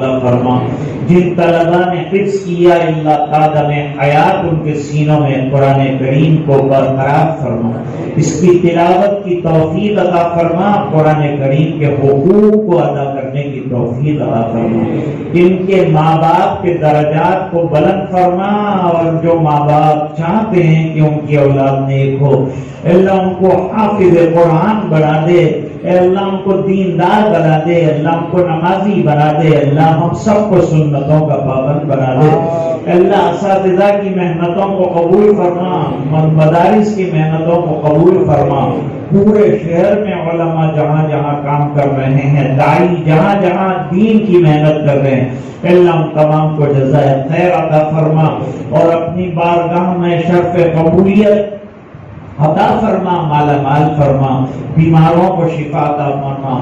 अल्लाह फरमा। जिन तलबा ने हिफ्ज़ किया अल्लाह तादम हयात उनके सीनों में कुरान करीम को बरकरार फरमा, इसकी तिलावत की तौफीक अता फरमा, कुरान करीम के हुकूक को अदा करने की तौफीक अता फरमा। इनके माँ बाप के दर्जात को बुलंद फरमा, और जो माँ बाप चाहते हैं कि उनकी औलाद नेक हो, अल्लाह उनको हाफिज कुरान बना दे, अल्लाह उनको दीनदार बना दे, अल्लाह उनको नमाजी बना दे, अल्लाह हम सबको सुन्नतों का पाबंद बना दे। अल्लाह असातिज़ा की मेहनतों को कबूल फरमा, मदारिस की मेहनतों को कबूल फरमा। पूरे शहर में उलमा जहाँ जहाँ काम कर रहे हैं, दाई जहाँ जहाँ दीन की मेहनत कर रहे हैं, अल्लाह उन तमाम को जज़ाए खैर अता फरमा, और अपनी बारगाह में शर्फ कबूलियत अता फरमा, माला माल फरमा, बीमारों को शिफा अता फरमा।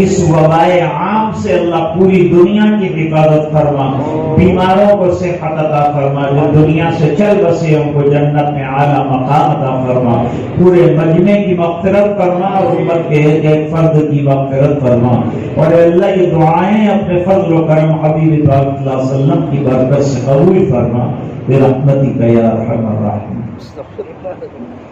इस वबाए आम से अल्लाह पूरी दुनिया की हिफाजत फरमा, बीमारों को सेहत अता फरमा, जो दुनिया से चल बसे उनको जन्नत में आला मकाम अता फरमा। पूरे मजमे की मग़फ़िरत फरमा, और उम्मत के एक फर्द की मग़फ़िरत फरमा। और अल्लाह ये दुआएं अपने फज़ल व करम हबीब पाक सल्लल्लाहु अलैहि वसल्लम की बरकत से कबूल फरमा, बिरहमतिका या अरहमर राहिमीन।